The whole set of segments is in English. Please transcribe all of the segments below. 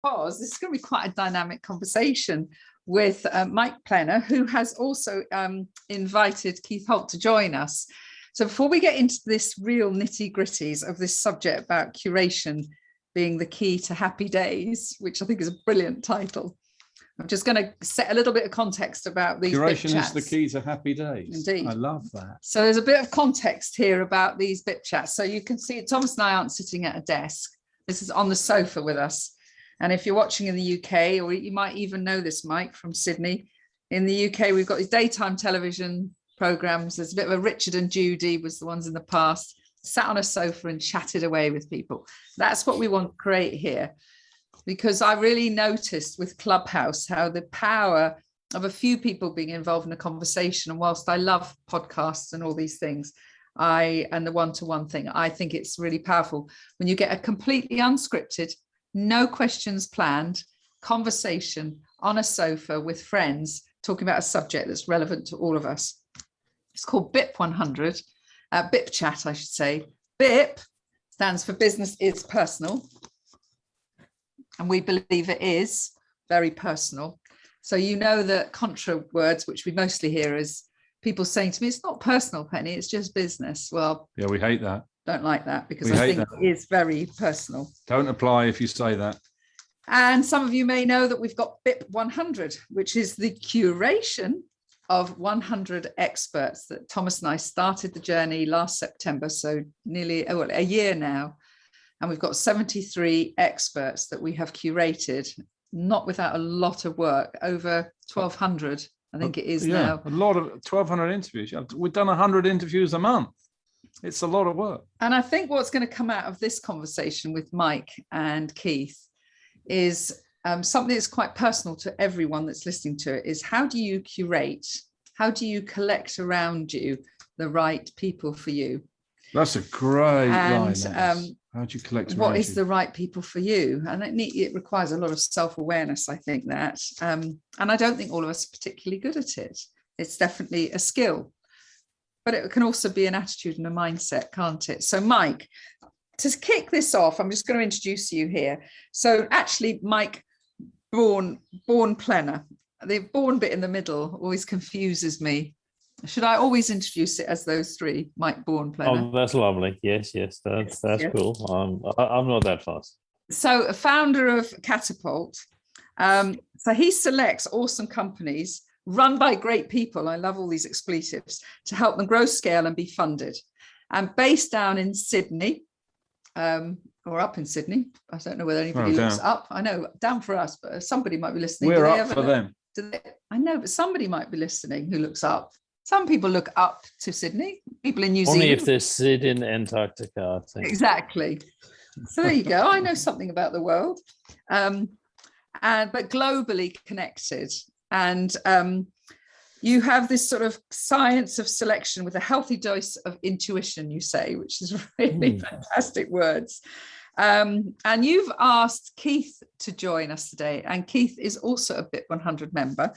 because this is going to be quite a dynamic conversation with Mike Plener, who has also invited Keith Holdt to join us. So before we get into this real nitty-gritties of this subject about curation being the key to happy days, which I think is a brilliant title, I'm just going to set a little bit of context about these Curation BIP chats. is the key to happy days. Indeed. I love that. So there's a bit of context here about these BIP chats. So you can see Thomas and I aren't sitting at a desk. This is on the sofa with us. And if you're watching in the UK, or you might even know this, Mike, from Sydney, in the UK, we've got these daytime television programs. There's a bit of a Richard and Judy was the ones in the past, sat on a sofa and chatted away with people. That's what we want to create here. Because I really noticed with Clubhouse how the power of a few people being involved in a conversation. And whilst I love podcasts and all these things, and the one-to-one thing, I think it's really powerful when you get a completely unscripted, no questions planned conversation on a sofa with friends talking about a subject that's relevant to all of us. It's called BIP100, BIP Chat, I should say. BIP stands for Business is Personal. And we believe it is very personal. So you know the contra words, which we mostly hear is people saying to me, it's not personal, Penny, it's just business. Well, yeah, we hate that. Don't like that because I think it is very personal. Don't apply if you say that. And some of you may know that we've got BIP100, which is the curation of 100 experts that Thomas and I started the journey last September. So nearly a year now. And we've got 73 experts that we have curated, not without a lot of work, over 1,200, I think it is now. A lot of 1,200 interviews. We've done 100 interviews a month. It's a lot of work. And I think what's going to come out of this conversation with Mike and Keith is something that's quite personal to everyone that's listening to it, is how do you curate? How do you collect around you the right people for you? That's a great line. How do you collect? What is the right people for you? And it requires a lot of self-awareness, I think that. And I don't think all of us are particularly good at it. It's definitely a skill, but it can also be an attitude and a mindset, can't it? So Mike, to kick this off, I'm just going to introduce you here. So actually, Mike Boorn Plener, the Boorn bit in the middle always confuses me. Should I always introduce it as those three, Mike Boorn Plener? Oh, that's lovely. Yes, that's cool. I'm not that fast. So a founder of Catapult. So he selects awesome companies run by great people. I love all these expletives to help them grow, scale and be funded. And based down in Sydney, or up in Sydney. I don't know whether anybody looks up. I know down for us, but somebody might be listening. We're up for them. I know, but somebody might be listening who looks up. Some people look up to Sydney, people in New Zealand. Only if they sit in Antarctica, I think. Exactly. So there you go. I know something about the world, but globally connected. And you have this sort of science of selection with a healthy dose of intuition, you say, which is really fantastic words. And you've asked Keith to join us today. And Keith is also a BIP100 member.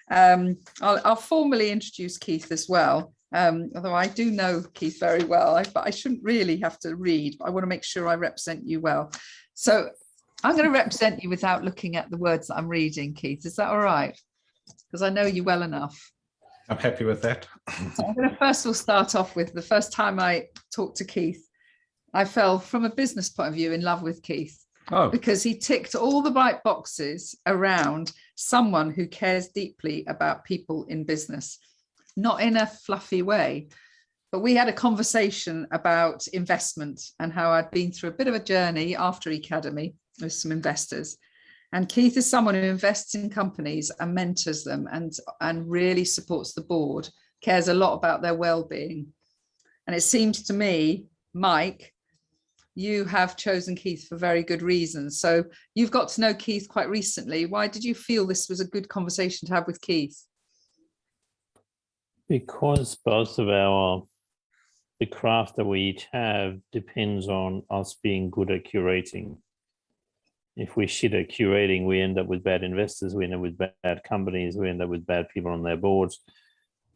I'll formally introduce Keith as well, although I do know Keith very well, but I shouldn't really have to read. I want to make sure I represent you well. So I'm going to represent you without looking at the words that I'm reading, Keith. Is that all right? Because I know you well enough. I'm happy with that. So I'm going to first of all start off with the first time I talked to Keith, I fell from a business point of view in love with Keith. Oh. Because he ticked all the right boxes around someone who cares deeply about people in business, not in a fluffy way. But we had a conversation about investment and how I'd been through a bit of a journey after Academy with some investors. And Keith is someone who invests in companies and mentors them and really supports the board, cares a lot about their well-being. And it seems to me, Mike, you have chosen Keith for very good reasons. So you've got to know Keith quite recently. Why did you feel this was a good conversation to have with Keith? Because both of the craft that we each have depends on us being good at curating. If we're shit at curating, we end up with bad investors, we end up with bad companies, we end up with bad people on their boards,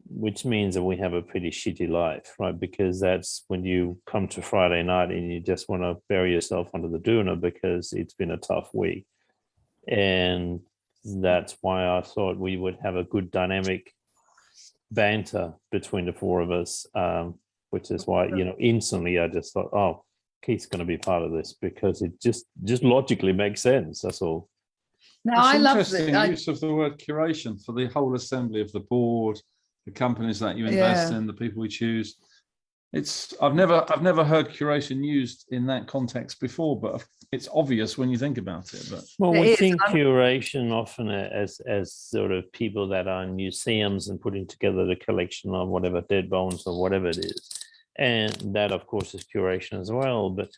which means that we have a pretty shitty life, right? Because that's when you come to Friday night and you just want to bury yourself under the doona because it's been a tough week. And that's why I thought we would have a good dynamic banter between the four of us, which is why, instantly I just thought, oh, Keith's going to be part of this, because it just logically makes sense. That's all. Now, I love interesting that. use of the word curation for the whole assembly of the board, the companies that you invest in, the people we choose. I've never heard curation used in that context before, but it's obvious when you think about it. But well, we think curation often as sort of people that are in museums and putting together the collection of whatever dead bones or whatever it is, and that of course is curation as well. But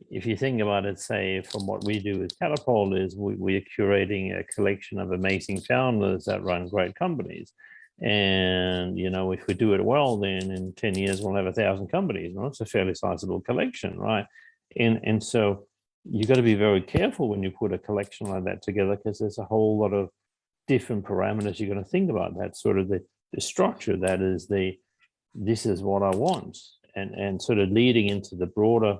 if you think about it, say from what we do with Catapult, is we are curating a collection of amazing founders that run great companies. And, if we do it well, then in 10 years, we'll have 1,000 companies. It's a fairly sizable collection, right? And so you got to be very careful when you put a collection like that together, because there's a whole lot of different parameters you're going to think about. That's sort of the structure. That is this is what I want. And sort of leading into the broader,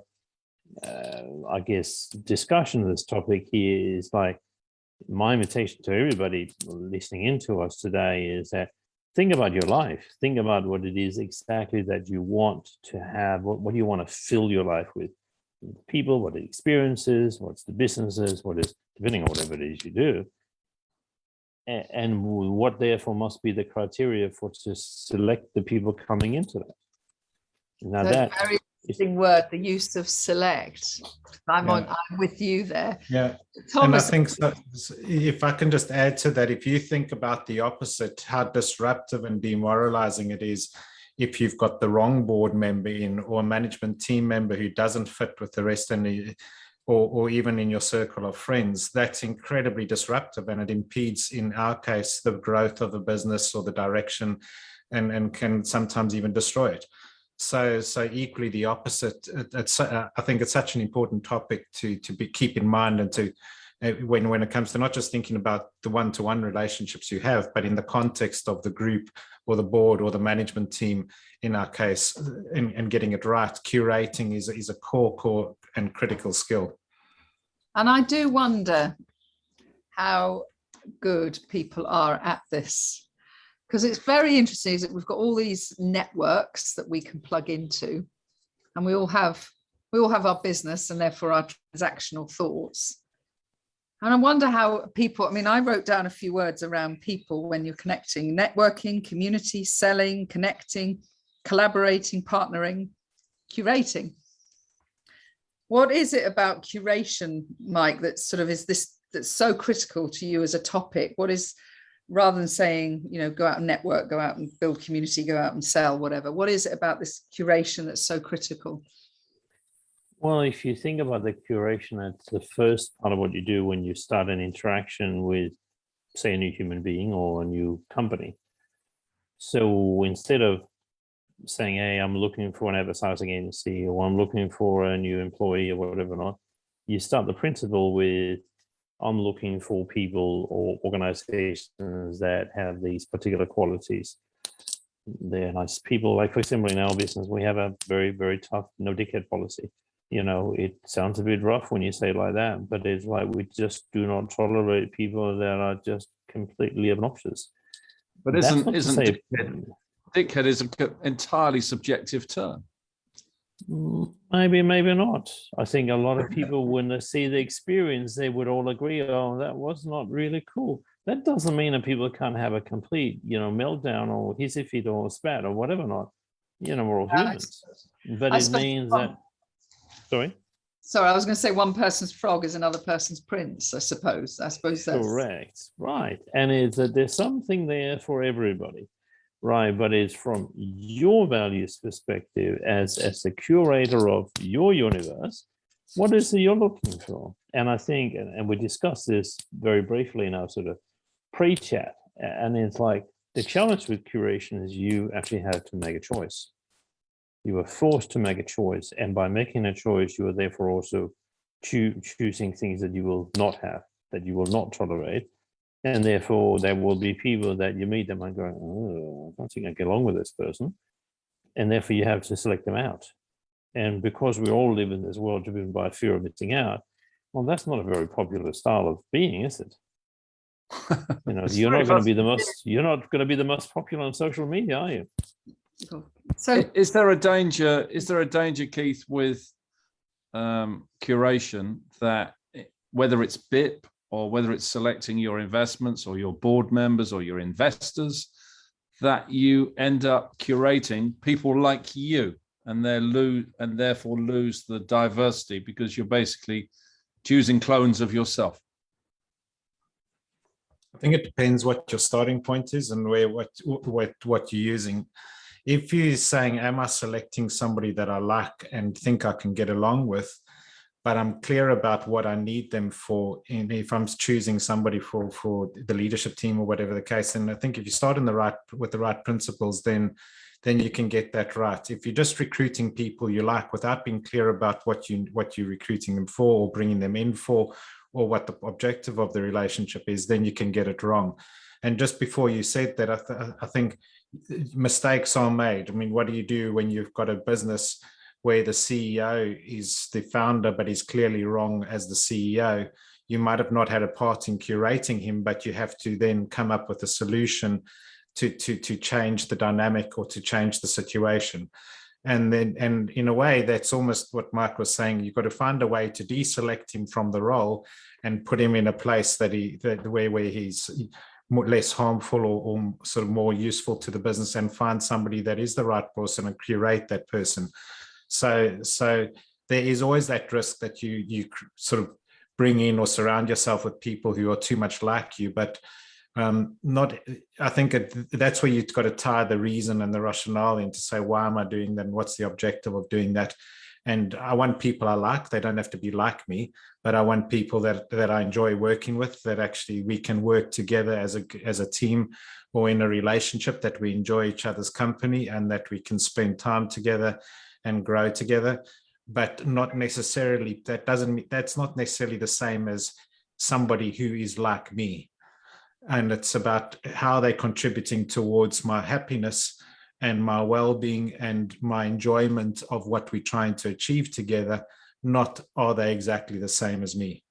I guess, discussion of this topic here is like, my invitation to everybody listening into us today is that think about your life. Think about what it is exactly that you want to have. What do you want to fill your life with? People, what are the experiences, what's the businesses, what is, depending on whatever it is you do. And what therefore must be the criteria for to select the people coming into that. Now that very interesting word, the use of select. I'm with you there. Yeah. Thomas, and I think so, if I can just add to that, if you think about the opposite, how disruptive and demoralizing it is if you've got the wrong board member in, or a management team member who doesn't fit with the rest, and or even in your circle of friends, that's incredibly disruptive, and it impedes, in our case, the growth of the business or the direction, and can sometimes even destroy it. So equally the opposite. I think it's such an important topic to keep in mind, and to when it comes to not just thinking about the one-to-one relationships you have, but in the context of the group or the board or the management team, in our case, and getting it right. Curating is a core and critical skill. And I do wonder how good people are at this, because it's very interesting that we've got all these networks that we can plug into, and we all have our business and therefore our transactional thoughts. And I wonder how people, I wrote down a few words around people when you're connecting: networking, community, selling, connecting, collaborating, partnering, curating. What is it about curation, Mike, that sort of that's so critical to you as a topic? What is, rather than saying, go out and network, go out and build community, go out and sell, whatever, what is it about this curation that's so critical? Well, if you think about the curation, it's the first part of what you do when you start an interaction with, say, a new human being or a new company. So instead of saying, hey, I'm looking for an advertising agency, or I'm looking for a new employee, or whatever not, you start the principle with, I'm looking for people or organizations that have these particular qualities. They're nice people. Like, for example, in our business, we have a very, very tough no dickhead policy. It sounds a bit rough when you say it like that, but it's like, we just do not tolerate people that are just completely obnoxious. But isn't dickhead is an entirely subjective term? Maybe not. I think a lot of people, when they see the experience, they would all agree, oh, that was not really cool. That doesn't mean that people can't have a complete, meltdown or hissy fit or spat or whatever not. We're all humans. But it means that, sorry, I was going to say one person's frog is another person's prince, I suppose. That's correct. Right. And it's that there's something there for everybody. Right, but it's from your values perspective as the curator of your universe, what is it you're looking for? And I think, and we discussed this very briefly in our sort of pre-chat, and it's like, the challenge with curation is you actually have to make a choice. You are forced to make a choice, and by making a choice, you are therefore also choosing things that you will not have, that you will not tolerate. And therefore, there will be people that you meet them and go, oh, I don't think I get along with this person. And therefore, you have to select them out. And because we all live in this world driven by fear of missing out, Well, that's not a very popular style of being, is it? You know, It's you're very not going to be fast. you're not going to be the most popular on social media, are you? So Is there a danger? Is there a danger, Keith, with curation, that whether it's BIP or whether it's selecting your investments or your board members or your investors, that you end up curating people like you, and therefore lose the diversity because you're basically choosing clones of yourself? I think it depends what your starting point is and what you're using. If you're saying, am I selecting somebody that I like and think I can get along with, but I'm clear about what I need them for, and if I'm choosing somebody for the leadership team or whatever the case, and I think if you start with the right principles, then you can get that right. If you're just recruiting people you like without being clear about what you're recruiting them for or bringing them in for, or what the objective of the relationship is, then you can get it wrong. And just before you said that, I think mistakes are made. I mean, what do you do when you've got a business where the CEO is the founder, but he's clearly wrong as the CEO? You might have not had a part in curating him, but you have to then come up with a solution to change the dynamic or to change the situation. And in a way, that's almost what Mike was saying. You've got to find a way to deselect him from the role and put him in a place where he's less harmful or sort of more useful to the business, and find somebody that is the right person and curate that person. So there is always that risk that you sort of bring in or surround yourself with people who are too much like you, but I think that's where you've got to tie the reason and the rationale in to say, why am I doing that? And what's the objective of doing that? And I want people I like. They don't have to be like me, but I want people that I enjoy working with, that actually we can work together as a team or in a relationship, that we enjoy each other's company and that we can spend time together and grow together. But not necessarily, that's not necessarily the same as somebody who is like me. And it's about how they're contributing towards my happiness and my well-being and my enjoyment of what we're trying to achieve together, not are they exactly the same as me.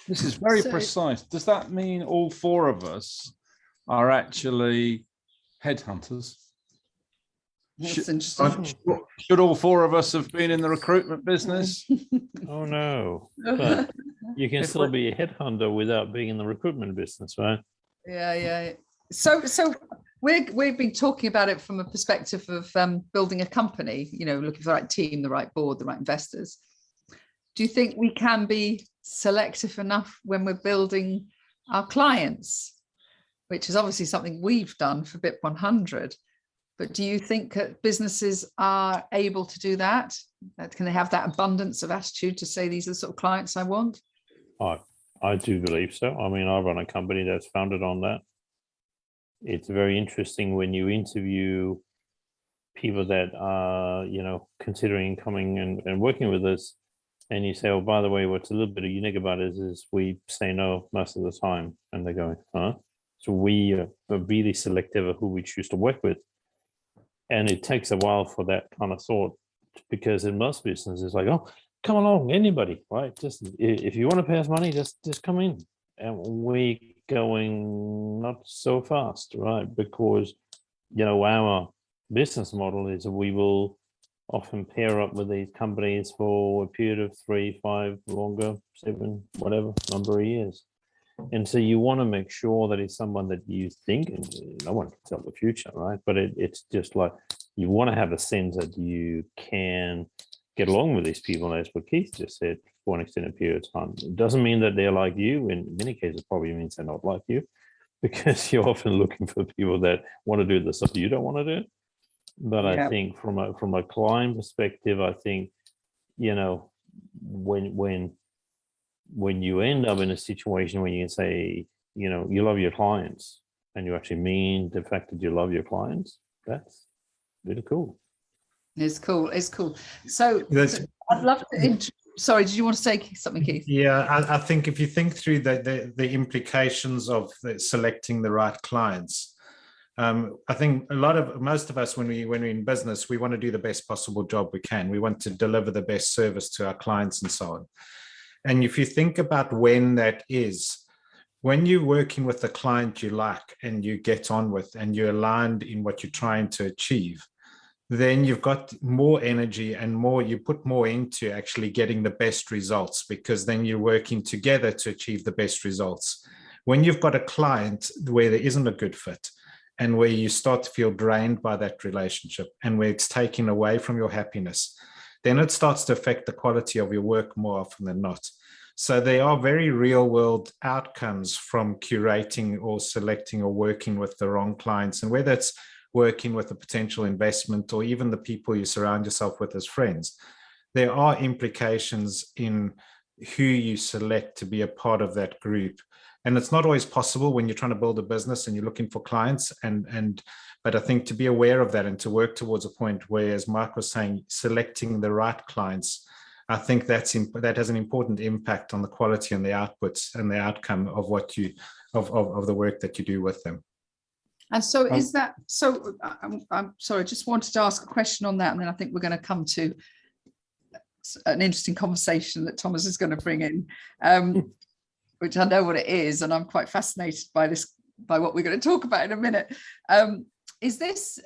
This is very precise. Does that mean all four of us are actually headhunters? that's interesting. Should all four of us have been in the recruitment business? Oh no, but you can still be a headhunter without being in the recruitment business, right? Yeah. So we've been talking about it from a perspective of building a company, looking for the right team, the right board, the right investors. Do you think we can be selective enough when we're building our clients, which is obviously something we've done for BIP100? But do you think that businesses are able to do that? Can they have that abundance of attitude to say, these are the sort of clients I want? I do believe so. I mean, I run a company that's founded on that. It's very interesting when you interview people that are, considering coming and working with us, and you say, oh, by the way, what's a little bit unique about it is we say no most of the time. And they're going, huh? So we are really selective of who we choose to work with. And it takes a while for that kind of thought, because in most businesses, it's like, oh, come along, anybody, right? Just if you want to pay us money, just come in. And we're going not so fast, right? Because, our business model is we will often pair up with these companies for a period of 3, 5, longer, 7, whatever number of years. And so you want to make sure that it's someone that you think, and no one can tell the future, right? But it's just like, you want to have a sense that you can get along with these people, as what Keith just said, for an extended period of time. It doesn't mean that they're like you. In many cases, it probably means they're not like you, because you're often looking for people that want to do the stuff you don't want to do. But I think from a client perspective, I think, when you end up in a situation where you can say, you love your clients, and you actually mean the fact that you love your clients, that's really cool. It's cool. So I'd love to. Sorry, did you want to say something, Keith? Yeah, I think if you think through the implications of selecting the right clients, I think most of us, when we're in business, we want to do the best possible job we can. We want to deliver the best service to our clients and so on. And if you think about when that is, when you're working with a client you like and you get on with and you're aligned in what you're trying to achieve, then you've got more energy and more, you put more into actually getting the best results, because then you're working together to achieve the best results. When you've got a client where there isn't a good fit and where you start to feel drained by that relationship and where it's taken away from your happiness, then it starts to affect the quality of your work more often than not. So there are very real world outcomes from curating or selecting or working with the wrong clients, and whether it's working with a potential investment or even the people you surround yourself with as friends, there are implications in who you select to be a part of that group. And it's not always possible when you're trying to build a business and you're looking for clients, but I think to be aware of that and to work towards a point where, as Mark was saying, selecting the right clients, I think that has an important impact on the quality and the outputs and the outcome of what you of the work that you do with them. And so is that, so I'm sorry, just wanted to ask a question on that, and then I think we're going to come to an interesting conversation that Thomas is going to bring in, which I know what it is, and I'm quite fascinated by what we're going to talk about in a minute. Is this,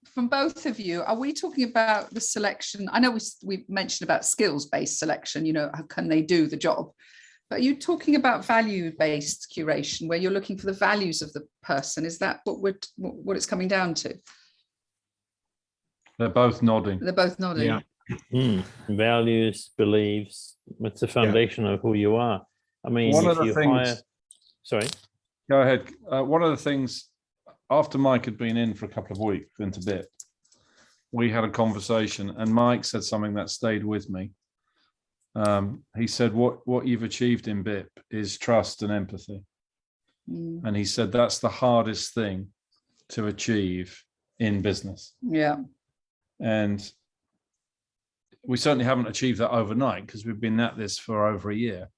from both of you, are we talking about the selection? I know we mentioned about skills-based selection, how can they do the job? But are you talking about value-based curation, where you're looking for the values of the person? Is that what it's coming down to? They're both nodding. They're both nodding. Yeah. Values, beliefs, it's the foundation of who you are. I mean, One if of the you things, sorry. Go ahead. One of the things, after Mike had been in for a couple of weeks into BIP, we had a conversation, and Mike said something that stayed with me. He said, what you've achieved in BIP is trust and empathy. And he said, that's the hardest thing to achieve in business. Yeah. And we certainly haven't achieved that overnight, because we've been at this for over a year.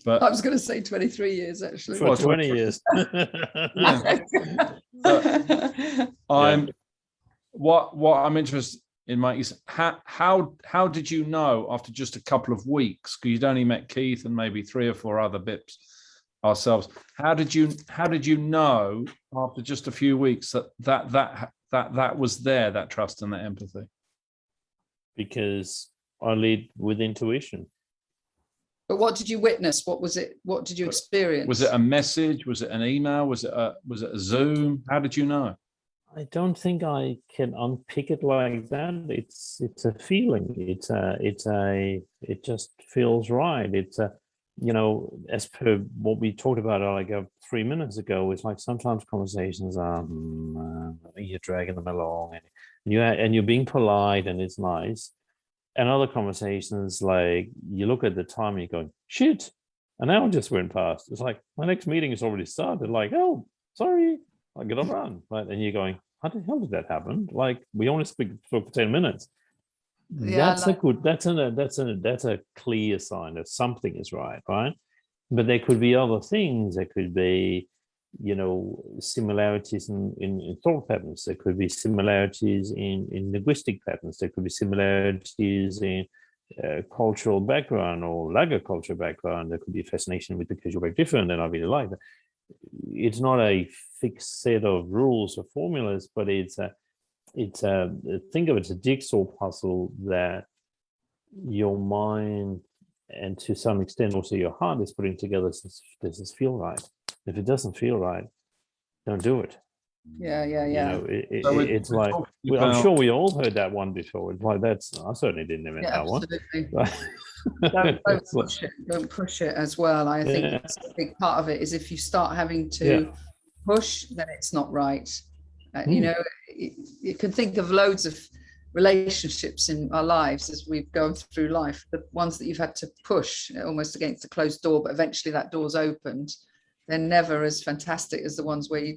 But I was going to say 23 years, actually. For 20 years. What I'm interested in, Mike, is how did you know after just a couple of weeks, because you'd only met Keith and maybe 3 or 4 other BIPs ourselves, how did you know after just a few weeks that was there, that trust and that empathy? Because I lead with intuition. But what did you witness? What was it? What did you experience? Was it a message? Was it an email? Was it a Zoom? How did you know? I don't think I can unpick it like that. It's a feeling. It just feels right. It's as per what we talked about like 3 minutes ago, it's like sometimes conversations are you're dragging them along and you're being polite and it's nice. And other conversations, like you look at the time and you're going, shit, an hour just went past. It's like, my next meeting has already started. Like, oh, sorry, I got to run. Right? And you're going, how the hell did that happen? Like, we only spoke for 10 minutes. Yeah, that's a clear sign that something is right? But there could be other things. There could be, similarities in thought patterns. There could be similarities in linguistic patterns. There could be similarities in cultural background or lack of cultural background. There could be fascination with because you're very different, and I really like that. It's not a fixed set of rules or formulas, but it's think of it as a jigsaw puzzle that your mind and to some extent also your heart is putting together. Does this feel right? If it doesn't feel right, don't do it. Yeah. It's like, I'm sure we all heard that one before. It's like, I certainly didn't invent that absolutely. one. Don't push it as well. I think that's a big part of it, is if you start having to push, then it's not right. You can think of loads of relationships in our lives as we've gone through life, the ones that you've had to push almost against the closed door, but eventually that door's opened. They're never as fantastic as the ones where you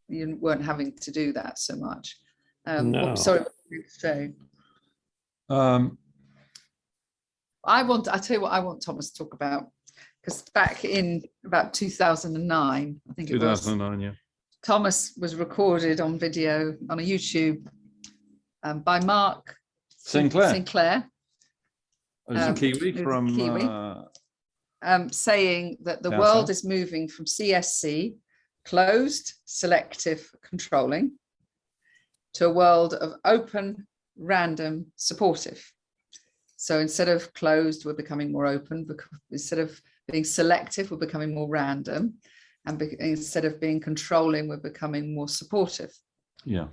weren't having to do that so much. No. Sorry, what did you say? I tell you what I want Thomas to talk about, because back in about 2009, I think it was. 2009, yeah. Thomas was recorded on video on a YouTube by Mark Sinclair. There's a Kiwi there's a from Kiwi. Saying that the down world south. is moving from CSC, closed, selective, controlling, to a world of open, random, supportive. So instead of closed, we're becoming more open. Instead of being selective, we're becoming more random. And instead of being controlling, we're becoming more supportive. Yeah.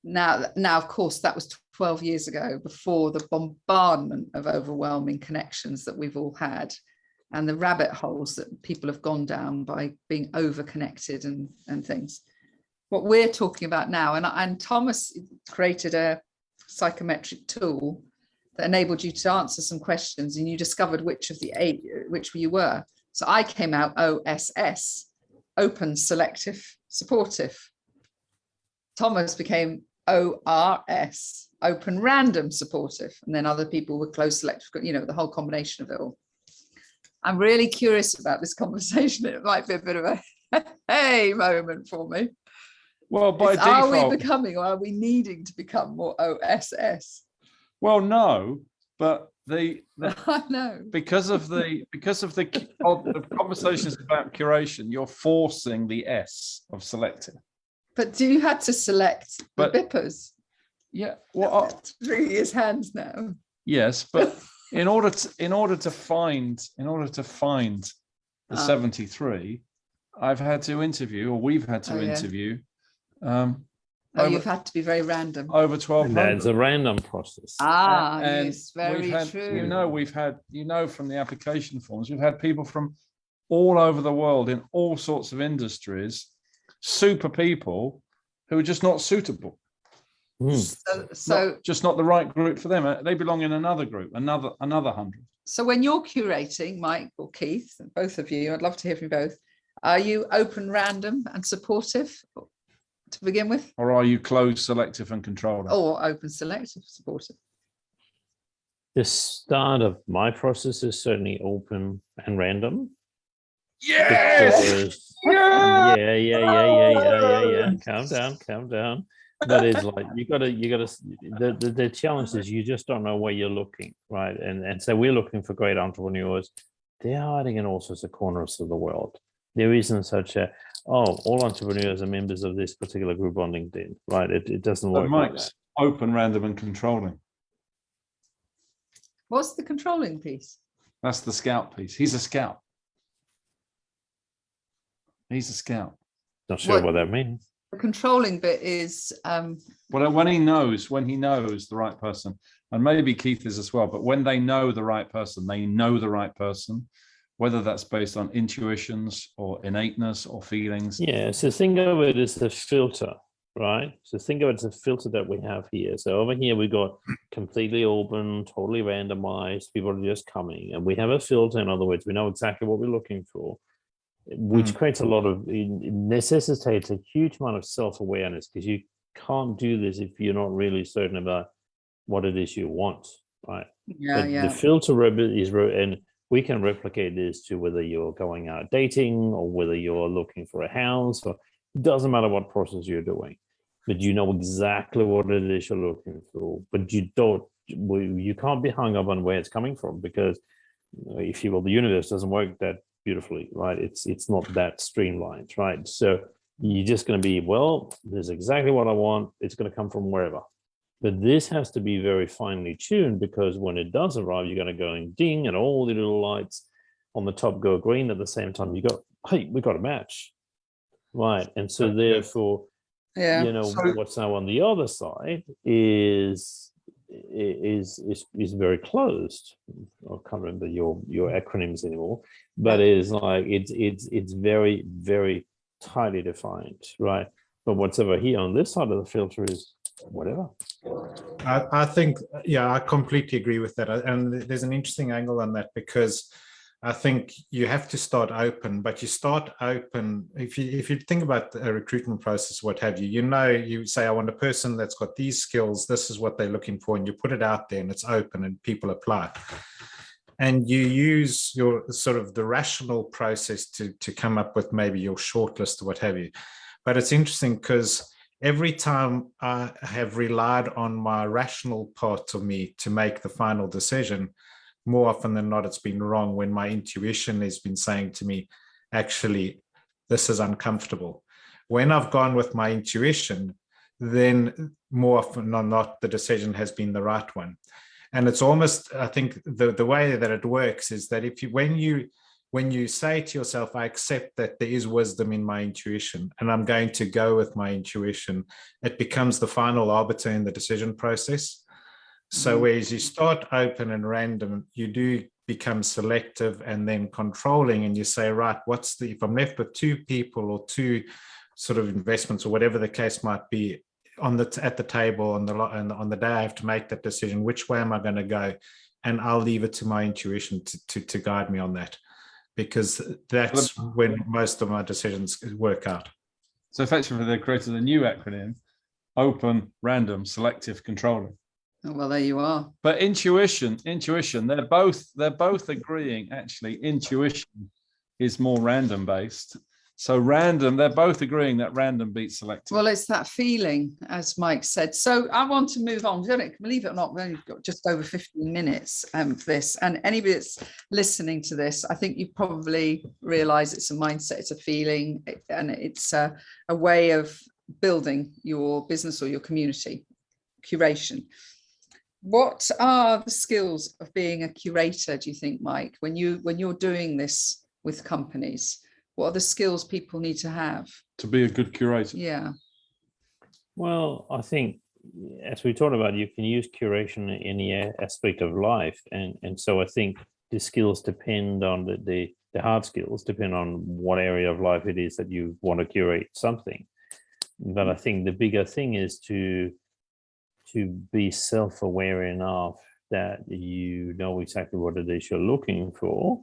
Now, of course, that was 12 years ago, before the bombardment of overwhelming connections that we've all had, and the rabbit holes that people have gone down by being over-connected and things. What we're talking about now, and Thomas created a psychometric tool that enabled you to answer some questions, and you discovered which of the 8, which you were. So I came out OSS, open, selective, supportive. Thomas became ORS, open, random, supportive. And then other people were close, selective, the whole combination of it all. I'm really curious about this conversation. It might be a bit of a hey moment for me. Well, by default, are we becoming, or are we needing to become more OSS? Well, no, but I know, because of the conversations about curation, you're forcing the S of selective. But you had to select the BIPers. Yeah, well, through his hands now. Yes, but in order to find the 73, I've had to interview, or we've had to interview. You've had to be very random. Over 1,200. It's a random process. And yes, very true. We've had, from the application forms, we've had people from all over the world in all sorts of industries, super people who are just not suitable. So just not the right group for them. They belong in another group, another 100. So when you're curating, Mike or Keith, both of you, I'd love to hear from you both. Are you open, random, and supportive to begin with? Or are you closed, selective, and controlling? Or open, selective, supportive? The start of my process is certainly open and random. Yes! Yeah. Calm down. But it's like you gotta. The challenge is you just don't know where you're looking, right? And so we're looking for great entrepreneurs. They're hiding in all sorts of corners of the world. There isn't such a all entrepreneurs are members of this particular group on LinkedIn, right? It doesn't work. Mike's open, random, and controlling. What's the controlling piece? That's the scout piece. He's a scout. Not sure what that means. The controlling bit is well, when he knows the right person, and maybe Keith is as well, but when they know the right person, whether that's based on intuitions or innateness or feelings. Yeah, so think of it as a filter, right? So think of it as a filter that we have here. So over here, we've got completely open, totally randomized, people are just coming. And we have a filter, in other words, we know exactly what we're looking for, which creates a lot of, it necessitates a huge amount of self-awareness, because you can't do this if you're not really certain about what it is you want, right? The filter is, and we can replicate this to whether you're going out dating or whether you're looking for a house, or it doesn't matter what process you're doing, but you know exactly what it is you're looking for, but you can't be hung up on where it's coming from, because if you will, the universe doesn't work that beautifully, right? It's not that streamlined, right? So you're just going to be, well, this is exactly what I want. It's going to come from wherever. But this has to be very finely tuned, because when it does arrive, you're going to go and ding, and all the little lights on the top go green at the same time. You go, hey, we got a match, right? And so therefore, what's now on the other side is very closed. I can't remember your acronyms anymore, but it's like it's very, very tightly defined, right? But what's over here on this side of the filter is whatever. I think, I completely agree with that. And there's an interesting angle on that, because I think you have to start open, but you start open. If you think about a recruitment process, what have you, you say, I want a person that's got these skills. This is what they're looking for. And you put it out there and it's open and people apply. And you use your sort of the rational process to come up with maybe your shortlist or what have you. But it's interesting because every time I have relied on my rational part of me to make the final decision, more often than not, it's been wrong when my intuition has been saying to me, actually, this is uncomfortable. When I've gone with my intuition, then more often than not, the decision has been the right one. And it's almost, I think the way that it works is that if you, when you say to yourself, I accept that there is wisdom in my intuition and I'm going to go with my intuition, it becomes the final arbiter in the decision process. So whereas you start open and random, you do become selective and then controlling, and you say, right, if I'm left with two people or two sort of investments or whatever the case might be at the table on the day I have to make that decision, which way am I going to go? And I'll leave it to my intuition to guide me on that, because that's when most of my decisions work out. So effectively, they created a new acronym: open, random, selective, controlling. Oh, well, there you are. But intuition, they're both agreeing, actually, intuition is more random based. So random, they're both agreeing that random beats selective. Well, it's that feeling, as Mike said. So I want to move on. Believe it or not, we've only got just over 15 minutes for this. And anybody that's listening to this, I think you probably realize it's a mindset, it's a feeling, and it's a way of building your business or your community. Curation. What are the skills of being a curator, do you think, Mike, when you're doing this with companies? What are the skills people need to have to be a good curator? Yeah. Well, I think, as we talked about, you can use curation in any aspect of life. And so I think the skills depend on the hard skills, depend on what area of life it is that you want to curate something. But I think the bigger thing is to be self-aware enough that you know exactly what it is you're looking for,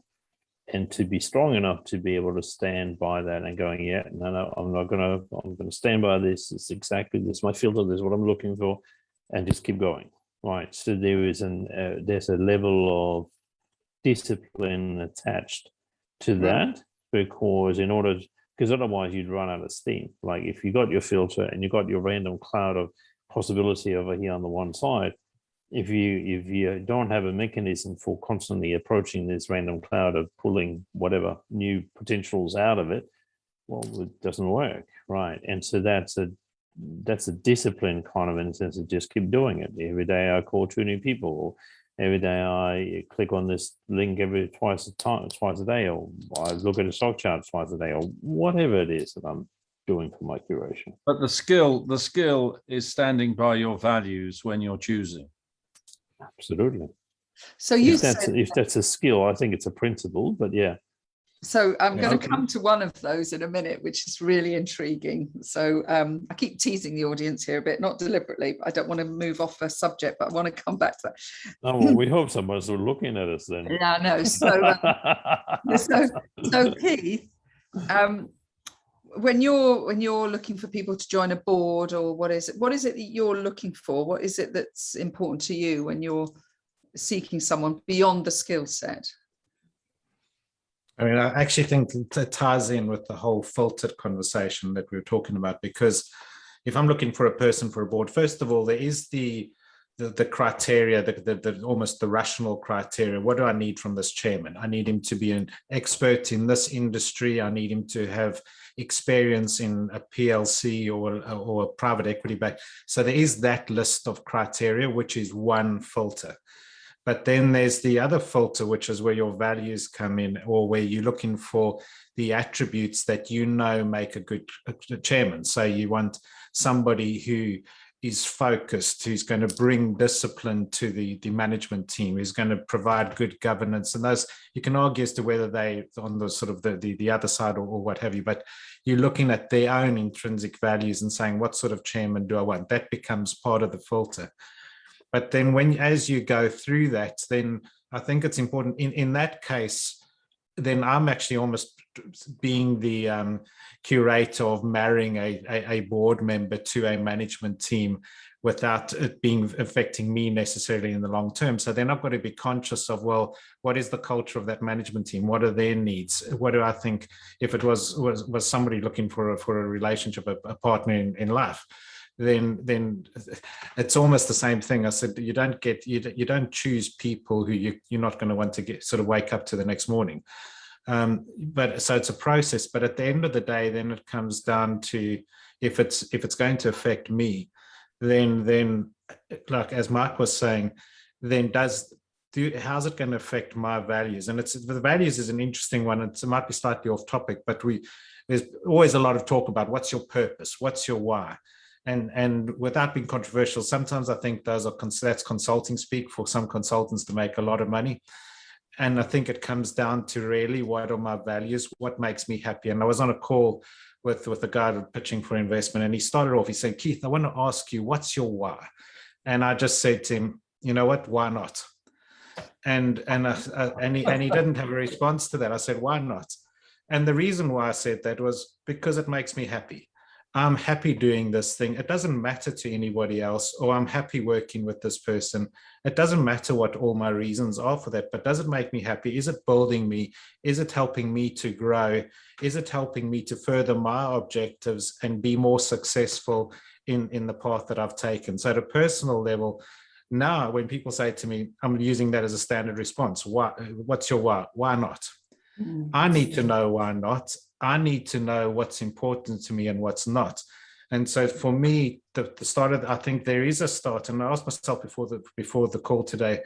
and to be strong enough to be able to stand by that and going, yeah, no, I'm going to stand by this. It's exactly this, my filter, this is what I'm looking for, and just keep going. Right. So there's a level of discipline attached to that, because otherwise you'd run out of steam. Like if you got your filter and you got your random cloud of possibility over here on the one side, if you don't have a mechanism for constantly approaching this random cloud of pulling whatever new potentials out of it, well, it doesn't work, right? And so that's a discipline kind of, in a sense, of just keep doing it. Every day I call 2 new people, or every day I click on this link twice a day, or I look at a stock chart twice a day, or whatever it is that I'm doing for my curation. But the skill is standing by your values when you're choosing. Absolutely. So if that's a skill, I think it's a principle, but yeah. So I'm going to come to one of those in a minute, which is really intriguing. So I keep teasing the audience here a bit, not deliberately, but I don't want to move off a subject, but I want to come back to that. Oh, well, we hope someone's looking at us then. Yeah, I know. So Keith, when you're looking for people to join a board, or what is it that you're looking for? What is it that's important to you when you're seeking someone beyond the skill set? I mean, I actually think it ties in with the whole filtered conversation that we were talking about, because if I'm looking for a person for a board, first of all, there is the criteria, the almost the rational criteria. What do I need from this chairman? I need him to be an expert in this industry. I need him to have experience in a PLC or a private equity bank. So there is that list of criteria, which is one filter. But then there's the other filter, which is where your values come in, or where you're looking for the attributes that you know make a good chairman. So you want somebody who is focused, who's going to bring discipline to the management team, who's going to provide good governance. And those, you can argue as to whether they on the sort of the other side or what have you, but you're looking at their own intrinsic values and saying, what sort of chairman do I want? That becomes part of the filter. But then as you go through that, then I think it's important in that case, then I'm actually almost being the curator of marrying a board member to a management team, without it being affecting me necessarily in the long term. So then I've got to be conscious of, well, what is the culture of that management team? What are their needs? What do I think, if it was somebody looking for a relationship, a partner in life, then it's almost the same thing. I said, you don't choose people who you're not going to want to get sort of wake up to the next morning. But so it's a process. But at the end of the day, then it comes down to, if it's going to affect me, then like as Mike was saying, then how's it going to affect my values? And the values is an interesting one. It might be slightly off topic, but there's always a lot of talk about what's your purpose, what's your why. And without being controversial, sometimes I think that's consulting speak for some consultants to make a lot of money. And I think it comes down to really, what are my values? What makes me happy? And I was on a call with a guy pitching for investment, and he started off, he said, Keith, I want to ask you, what's your why? And I just said to him, you know what, why not? And he didn't have a response to that. I said, why not? And the reason why I said that was because it makes me happy. I'm happy doing this thing. It doesn't matter to anybody else, or I'm happy working with this person. It doesn't matter what all my reasons are for that, but does it make me happy? Is it building me? Is it helping me to grow? Is it helping me to further my objectives and be more successful in the path that I've taken? So at a personal level, now when people say to me, I'm using that as a standard response. Why? What's your why? Why not? I need to know why not. I need to know what's important to me and what's not. And so for me, the start of, I think there is a start. And I asked myself before the call today,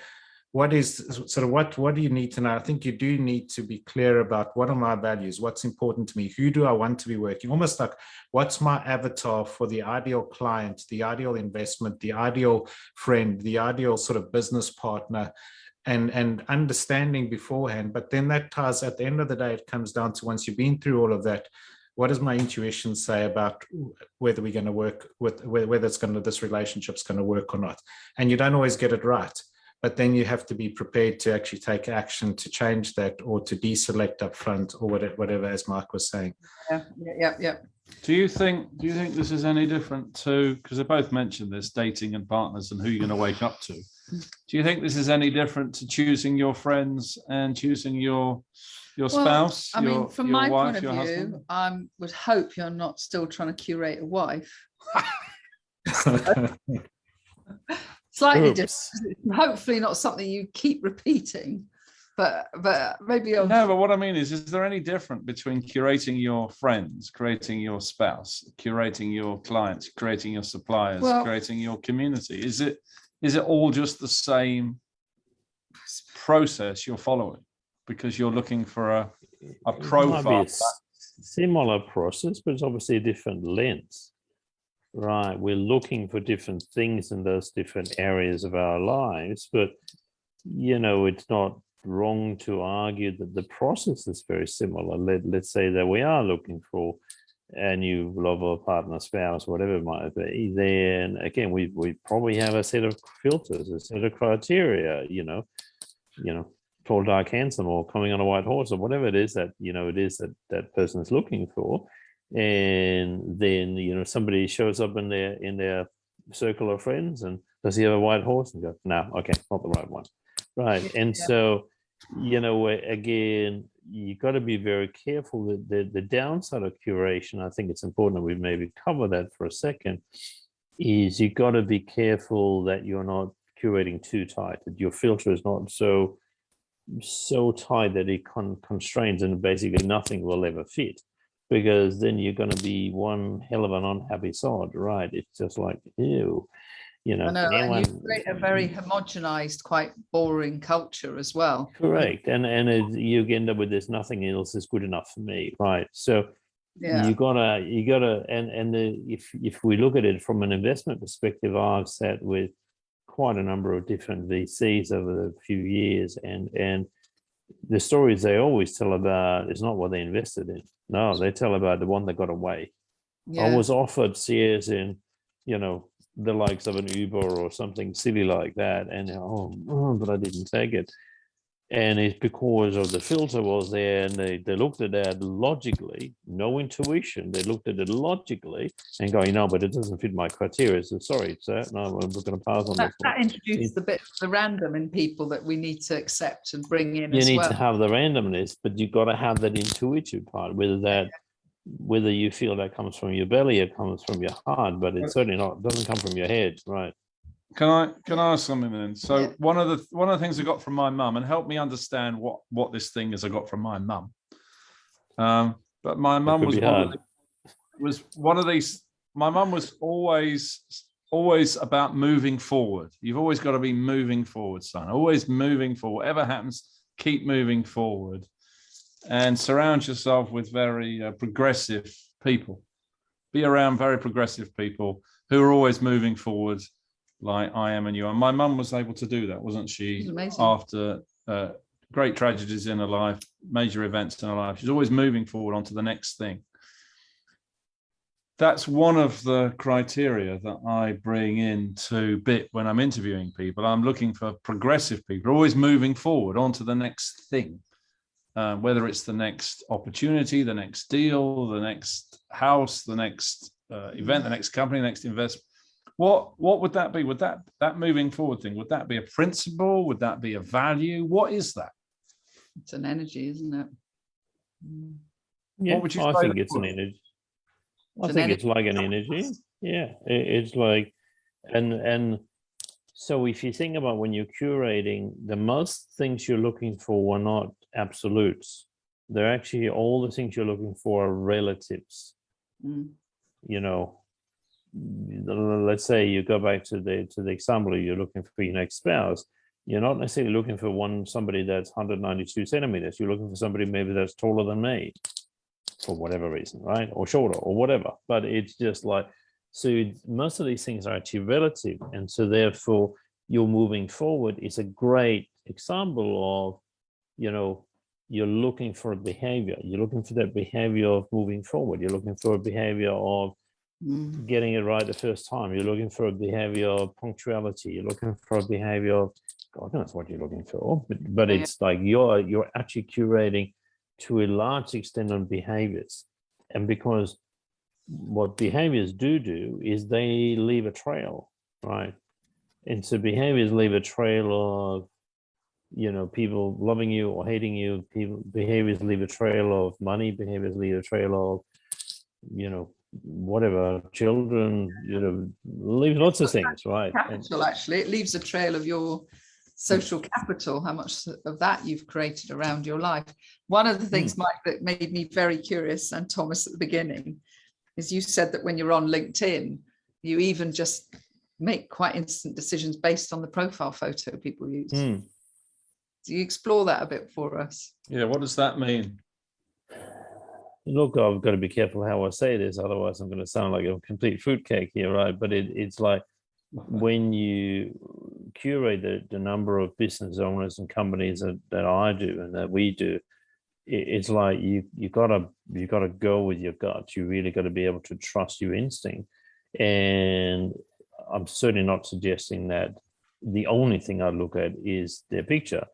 what do you need to know? I think you do need to be clear about, what are my values? What's important to me? Who do I want to be working? Almost like, what's my avatar for the ideal client, the ideal investment, the ideal friend, the ideal sort of business partner, and understanding beforehand. But then that ties, at the end of the day, it comes down to, once you've been through all of that, what does my intuition say about whether we're going to work with, whether this relationship's going to work or not? And you don't always get it right, but then you have to be prepared to actually take action to change that, or to deselect up front, or whatever, as Mike was saying. Yeah. Do you think this is any different to, because they both mentioned this, dating and partners and who you're going to wake up to? Do you think this is any different to choosing your friends and choosing your spouse? I mean, from my wife, point of view, husband? I would hope you're not still trying to curate a wife. Slightly different. Hopefully not something you keep repeating, but maybe. No, but what I mean is there any difference between curating your friends, creating your spouse, curating your clients, creating your suppliers, creating your community? Is it all just the same process you're following, because you're looking for a profile? It might be a similar process, but it's obviously a different lens, right? We're looking for different things in those different areas of our lives, but it's not wrong to argue that the process is very similar. Let's say that we are looking for a new lover, partner, spouse, whatever it might be. Then again, we probably have a set of filters, a set of criteria, tall, dark, handsome, or coming on a white horse, or whatever it is that that person is looking for. And then somebody shows up in their circle of friends, and does he have a white horse? And go, no, okay, not the right one, right? And so again, you got to be very careful that the downside of curation, I think it's important that we maybe cover that for a second, is you got to be careful that you're not curating too tight, that your filter is not so tight that it constrains and basically nothing will ever fit, because then you're going to be one hell of an unhappy sod, right? It's just like, ew. I know, and you create a very homogenized, quite boring culture as well. Correct, and you end up with this, nothing else is good enough for me, right? So you gotta, and if we look at it from an investment perspective, I've sat with quite a number of different VCs over the few years, and the stories they always tell about is not what they invested in. No, they tell about the one that got away. I was offered shares in, the likes of an Uber or something silly like that, and but I didn't take it. And it's because of the filter was there, and they looked at that logically, no intuition. They looked at it logically and going, no, but it doesn't fit my criteria. So sorry, sir, no, we're going to pass on this one. That introduces the bit of the random in people that we need to accept and bring in You as need well. to have the randomness, but you've got to have that intuitive part, whether you feel that comes from your belly or comes from your heart, but it certainly doesn't come from your head, right? Can I ask something then? So one of the things I got from my mum, and help me understand what this thing is I got from my mum. But my mum was one of these. My mum was always about moving forward. You've always got to be moving forward, son. Always moving forward. Whatever happens, keep moving forward, and surround yourself with very progressive people. Be around very progressive people who are always moving forward, like I am and you are. My mum was able to do that, wasn't she? After great tragedies in her life, major events in her life, she's always moving forward onto the next thing. That's one of the criteria that I bring into BIP when I'm interviewing people. I'm looking for progressive people, always moving forward onto the next thing, whether it's the next opportunity, the next deal, the next house, the next event, the next company, the next investment. What would that be? Would that moving forward thing, would that be a principle? Would that be a value? What is that? It's an energy, isn't it? Yeah, what would you I say think that it's an was? energy. I think it's like an energy. Yeah, it's like, and so if you think about when you're curating, the most things you're looking for are not absolutes. They're actually all the things you're looking for are relatives. You know, let's say you go back to the example, you're looking for your next spouse. You're not necessarily looking for somebody that's 192 centimeters. You're looking for somebody maybe that's taller than me, for whatever reason, right? Or shorter or whatever. But it's just like, so most of these things are actually relative. And so therefore you're moving forward is a great example of, you know, you're looking for a behavior. You're looking for that behavior of moving forward. You're looking for a behavior of getting it right the first time. You're looking for a behavior of punctuality. You're looking for a behavior of, God knows what you're looking for, but it's like you're actually curating to a large extent on behaviors. And because what behaviors do is they leave a trail, right? And so behaviors leave a trail of, you know, people loving you or hating you. Behaviors leave a trail of money. Behaviors leave a trail of, you know, whatever, children, you know, leave lots of things, right? Capital, actually, it leaves a trail of your social capital, how much of that you've created around your life. One of the things, Mike, that made me very curious, and Thomas at the beginning, is you said that when you're on LinkedIn, you even just make quite instant decisions based on the profile photo people use. Do you explore that a bit for us? Yeah, what does that mean? Look, I've got to be careful how I say this, otherwise I'm going to sound like a complete fruitcake here, right? But it's like when you curate the number of business owners and companies that I do and that we do, it's like you got to go with your gut. You really got to be able to trust your instinct. And I'm certainly not suggesting that the only thing I look at is their picture,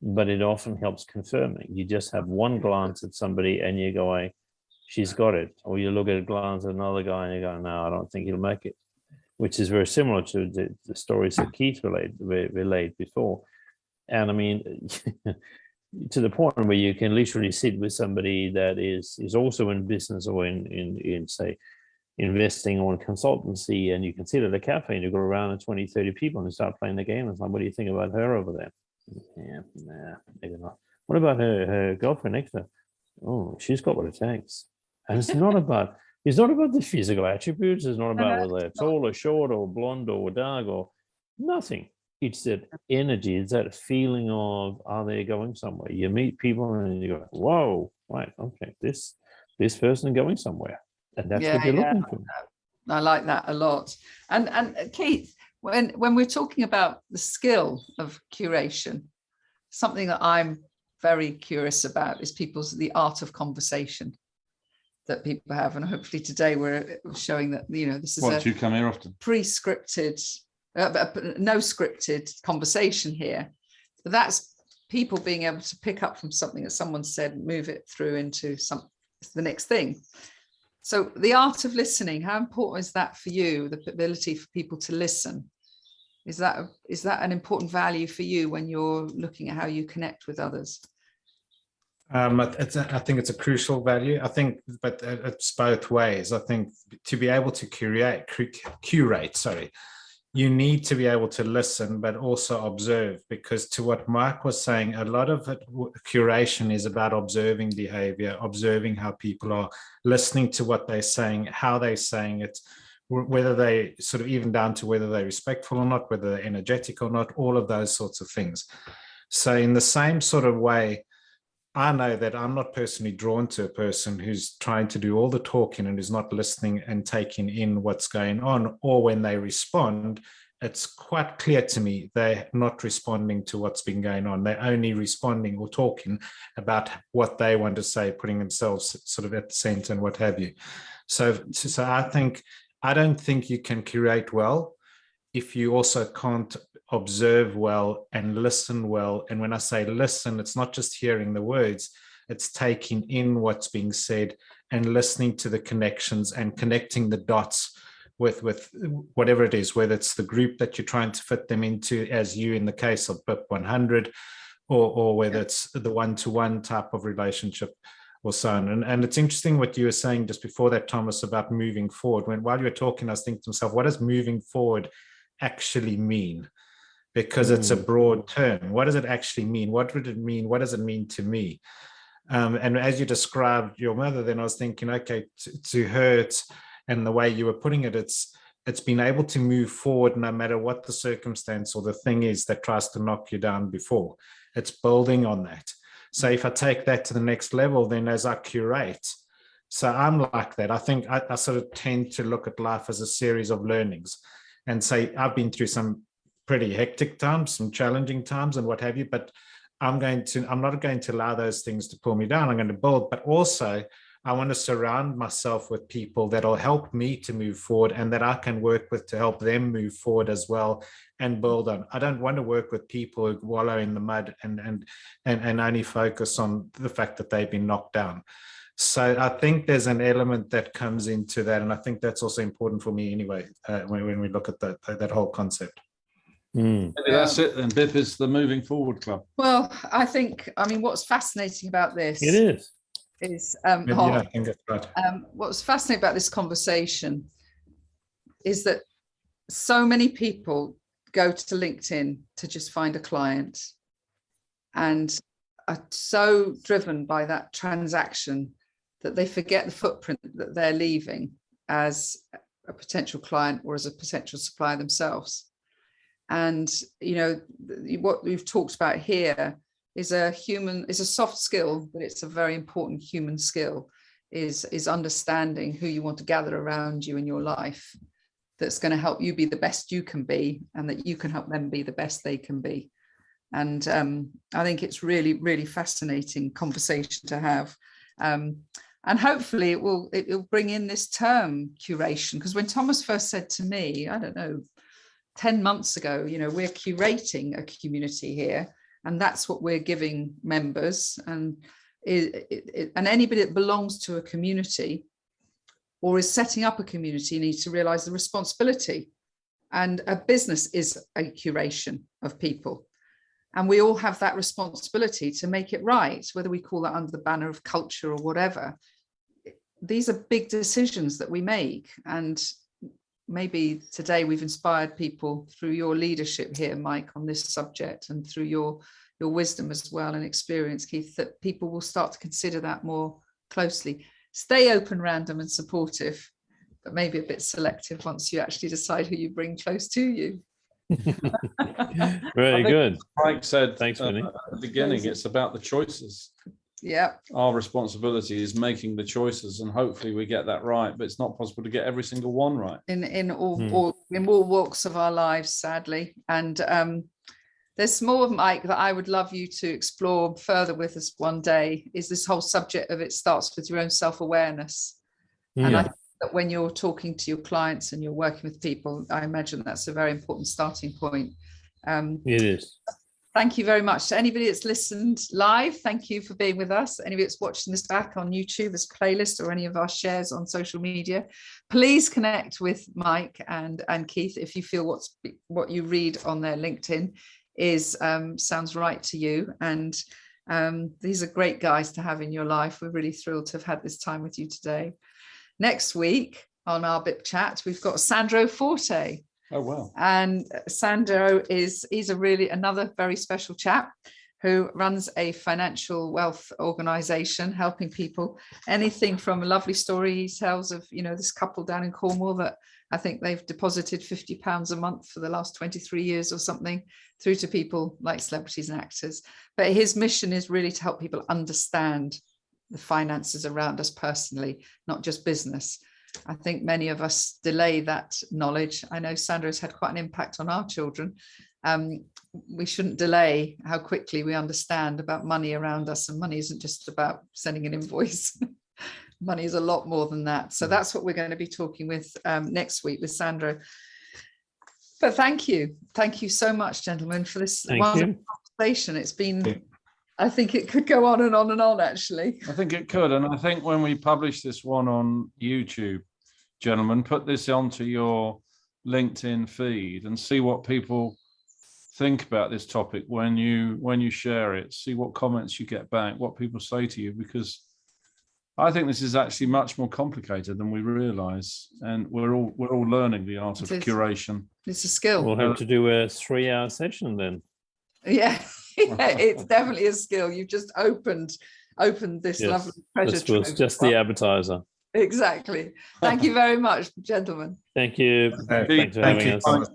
but it often helps confirming. You just have one glance at somebody and you're going, she's got it. Or you look at a glance at another guy and you go, no, I don't think he'll make it, which is very similar to the stories that Keith relayed before. And I mean, to the point where you can literally sit with somebody that is also in business or in say, investing or in consultancy, and you can sit at a cafe and you go around and 20, 30 people and start playing the game. And it's like, what do you think about her over there? Yeah, nah, maybe not. What about her girlfriend next to her? Oh, she's got what it takes. And it's not about the physical attributes. It's not about whether they're tall or short or blonde or dark or nothing. It's that energy. It's that feeling of, are they going somewhere? You meet people and you go, whoa, right, okay, this person going somewhere. And that's what you're looking for. I like that a lot. And Keith, when we're talking about the skill of curation, something that I'm very curious about is the art of conversation that people have. And hopefully today we're showing that, you know, this is do you come here often? Pre-scripted, no scripted conversation here. But that's people being able to pick up from something that someone said, move it through into the next thing. So the art of listening, how important is that for you? The ability for people to listen. Is that an important value for you when you're looking at how you connect with others? I think it's a crucial value. I think, but it's both ways. I think to be able to curate, you need to be able to listen, but also observe, because to what Mike was saying, a lot of curation is about observing behavior, observing how people are, listening to what they're saying, how they're saying it, whether they sort of even down to whether they're respectful or not, whether they're energetic or not, all of those sorts of things. So in the same sort of way, I know that I'm not personally drawn to a person who's trying to do all the talking and is not listening and taking in what's going on, or when they respond, it's quite clear to me they're not responding to what's been going on. They're only responding or talking about what they want to say, putting themselves sort of at the center and what have you. So I don't think you can curate well if you also can't observe well and listen well. And when I say listen, it's not just hearing the words, it's taking in what's being said and listening to the connections and connecting the dots with whatever it is, whether it's the group that you're trying to fit them into, as you in the case of BIP100, or whether it's the one-to-one type of relationship or so on. And it's interesting what you were saying just before that, Thomas, about moving forward. While you were talking, I was thinking to myself, what does moving forward actually mean? Because it's a broad term. What does it actually mean? What would it mean? What does it mean to me? And as you described your mother, then I was thinking, okay, to her, and the way you were putting it, it's been able to move forward no matter what the circumstance or the thing is that tries to knock you down before. It's building on that. So if I take that to the next level, then as I curate, so I'm like that. I think I sort of tend to look at life as a series of learnings and say, I've been through some pretty hectic times, some challenging times and what have you, but I'm not going to allow those things to pull me down. I'm going to build, but also I want to surround myself with people that'll help me to move forward and that I can work with to help them move forward as well and build on. I don't want to work with people who wallow in the mud and only focus on the fact that they've been knocked down. So I think there's an element that comes into that. And I think that's also important for me anyway, when we look at that whole concept. Maybe that's it then. BIP is the moving forward club. Well, I mean, what's fascinating about this is I think that's right. What's fascinating about this conversation is that so many people go to LinkedIn to just find a client and are so driven by that transaction that they forget the footprint that they're leaving as a potential client or as a potential supplier themselves. And, you know, what we've talked about here is a soft skill, but it's a very important human skill, is understanding who you want to gather around you in your life that's going to help you be the best you can be and that you can help them be the best they can be. And I think it's really, really fascinating conversation to have. And hopefully it will bring in this term curation, because when Thomas first said to me, I don't know, 10 months ago, you know, we're curating a community here, and that's what we're giving members. And anybody that belongs to a community or is setting up a community needs to realize the responsibility. And a business is a curation of people. And we all have that responsibility to make it right, whether we call that under the banner of culture or whatever. These are big decisions that we make. And maybe today we've inspired people through your leadership here, Mike, on this subject, and through your wisdom as well and experience, Keith, that people will start to consider that more closely. Stay open, random and supportive, but maybe a bit selective once you actually decide who you bring close to you. Very good. Mike said, thanks, at the beginning, it's about the choices. Yeah. Our responsibility is making the choices, and hopefully we get that right, but it's not possible to get every single one right. In all walks of our lives, sadly. And there's more, Mike, that I would love you to explore further with us one day, is this whole subject of it starts with your own self-awareness. Yeah. And I think that when you're talking to your clients and you're working with people, I imagine that's a very important starting point. It is. Thank you very much to anybody that's listened live. Thank you for being with us. Anybody that's watching this back on YouTube as playlist or any of our shares on social media, please connect with Mike and Keith if you feel what you read on their LinkedIn is sounds right to you. And these are great guys to have in your life. We're really thrilled to have had this time with you today. Next week on our BIP Chat, we've got Sandro Forte. Oh, wow. And Sandro he's another very special chap who runs a financial wealth organization, helping people, anything from a lovely story he tells of, this couple down in Cornwall that I think they've deposited £50 a month for the last 23 years or something, through to people like celebrities and actors. But his mission is really to help people understand the finances around us personally, not just business. I think many of us delay that knowledge. I know Sandro's had quite an impact on our children. We shouldn't delay how quickly we understand about money around us, and money isn't just about sending an invoice. Money is a lot more than that. So that's what we're going to be talking with next week with Sandro. But thank you so much, gentlemen, for this wonderful conversation. It's been, I think it could go on and on and on, actually. I think it could. And I think when we publish this one on YouTube, gentlemen, put this onto your LinkedIn feed and see what people think about this topic when you share it. See what comments you get back, what people say to you, because I think this is actually much more complicated than we realize. And we're all learning the art of curation. It's a skill. We'll have to do a 3-hour session then. Yeah. Yeah, it's definitely a skill. You've just opened this lovely treasure This was just the appetizer. Exactly. Thank you very much, gentlemen. Thank you. Thanks for having us.